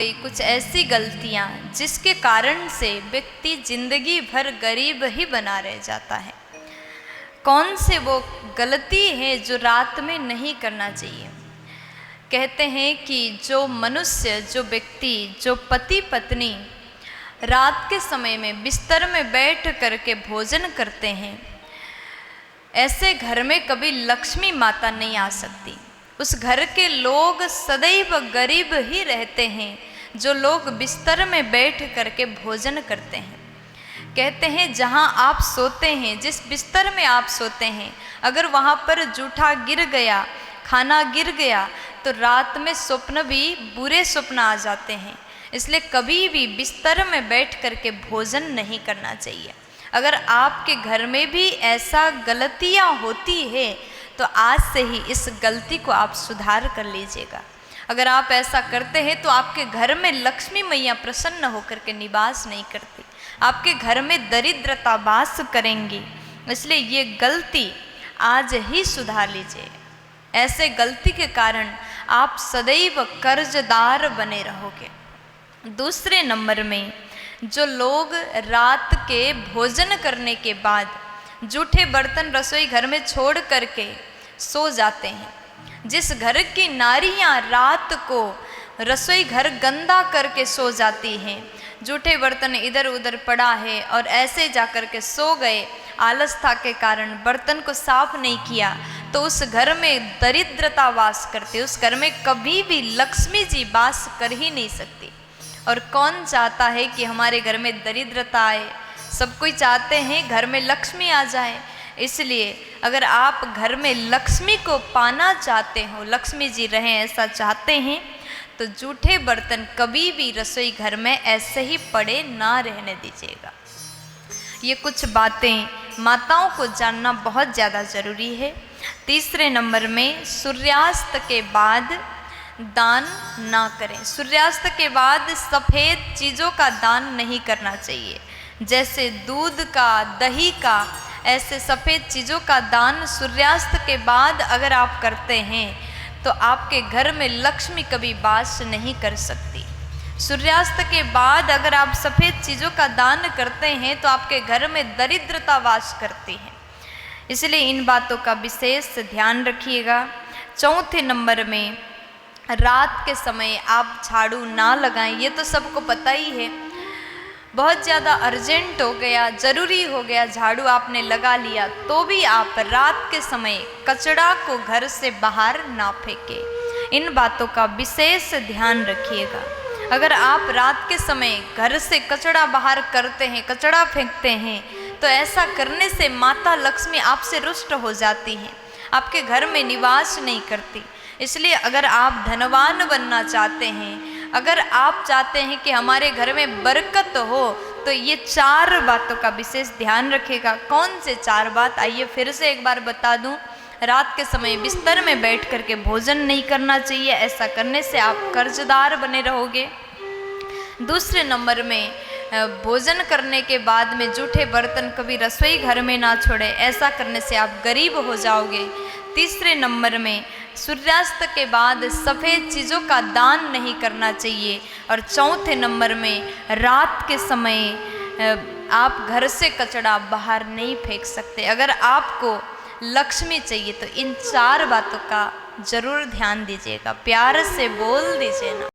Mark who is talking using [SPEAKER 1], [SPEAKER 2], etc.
[SPEAKER 1] कुछ ऐसी गलतियां जिसके कारण से व्यक्ति जिंदगी भर गरीब ही बना रह जाता है। कौन से वो गलती है जो रात में नहीं करना चाहिए। कहते हैं कि जो मनुष्य, जो व्यक्ति, जो पति पत्नी रात के समय में बिस्तर में बैठ करके भोजन करते हैं, ऐसे घर में कभी लक्ष्मी माता नहीं आ सकती। उस घर के लोग सदैव गरीब ही रहते हैं, जो लोग बिस्तर में बैठ करके भोजन करते हैं। कहते हैं जहाँ आप सोते हैं, जिस बिस्तर में आप सोते हैं, अगर वहाँ पर जूठा गिर गया, खाना गिर गया, तो रात में स्वप्न भी बुरे स्वप्न आ जाते हैं। इसलिए कभी भी बिस्तर में बैठ करके भोजन नहीं करना चाहिए। अगर आपके घर में भी ऐसा गलतियाँ होती है तो आज से ही इस गलती को आप सुधार कर लीजिएगा। अगर आप ऐसा करते हैं तो आपके घर में लक्ष्मी मैया प्रसन्न होकर के निवास नहीं करती, आपके घर में दरिद्रता वास करेंगी। इसलिए ये गलती आज ही सुधार लीजिए। ऐसे गलती के कारण आप सदैव कर्जदार बने रहोगे। दूसरे नंबर में, जो लोग रात के भोजन करने के बाद जूठे बर्तन रसोई घर में छोड़ करके सो जाते हैं, जिस घर की नारियां रात को रसोई घर गंदा करके सो जाती हैं, जूठे बर्तन इधर उधर पड़ा है और ऐसे जा कर के सो गए, आलसता के कारण बर्तन को साफ नहीं किया, तो उस घर में दरिद्रता वास करती, उस घर में कभी भी लक्ष्मी जी वास कर ही नहीं सकती। और कौन चाहता है कि हमारे घर में दरिद्रता आए? सब कोई चाहते हैं घर में लक्ष्मी आ जाए। इसलिए अगर आप घर में लक्ष्मी को पाना चाहते हो, लक्ष्मी जी रहें ऐसा चाहते हैं, तो जूठे बर्तन कभी भी रसोई घर में ऐसे ही पड़े ना रहने दीजिएगा। ये कुछ बातें माताओं को जानना बहुत ज़्यादा ज़रूरी है। तीसरे नंबर में, सूर्यास्त के बाद दान ना करें। सूर्यास्त के बाद सफ़ेद चीज़ों का दान नहीं करना चाहिए, जैसे दूध का, दही का, ऐसे सफ़ेद चीज़ों का दान सूर्यास्त के बाद अगर आप करते हैं तो आपके घर में लक्ष्मी कभी वास नहीं कर सकती। सूर्यास्त के बाद अगर आप सफ़ेद चीज़ों का दान करते हैं तो आपके घर में दरिद्रता वास करती है। इसलिए इन बातों का विशेष ध्यान रखिएगा। चौथे नंबर में, रात के समय आप झाड़ू ना लगाएं। ये तो सबको पता ही है, बहुत ज़्यादा अर्जेंट हो गया, ज़रूरी हो गया, झाड़ू आपने लगा लिया, तो भी आप रात के समय कचरा को घर से बाहर ना फेंकें। इन बातों का विशेष ध्यान रखिएगा। अगर आप रात के समय घर से कचरा बाहर करते हैं, कचरा फेंकते हैं, तो ऐसा करने से माता लक्ष्मी आपसे रुष्ट हो जाती हैं, आपके घर में निवास नहीं करती। इसलिए अगर आप धनवान बनना चाहते हैं, अगर आप चाहते हैं कि हमारे घर में बरकत हो, तो ये 4 बातों का विशेष ध्यान रखिएगा। कौन से 4 बात, आइए फिर से एक बार बता दूं। रात के समय बिस्तर में बैठ करके भोजन नहीं करना चाहिए, ऐसा करने से आप कर्जदार बने रहोगे। दूसरे नंबर में, भोजन करने के बाद में जूठे बर्तन कभी रसोई घर में ना छोड़े, ऐसा करने से आप गरीब हो जाओगे। तीसरे नंबर में, सूर्यास्त के बाद सफ़ेद चीज़ों का दान नहीं करना चाहिए। और चौथे नंबर में, रात के समय आप घर से कचरा बाहर नहीं फेंक सकते। अगर आपको लक्ष्मी चाहिए तो इन 4 बातों का ज़रूर ध्यान दीजिएगा। प्यार से बोल दीजिए ना।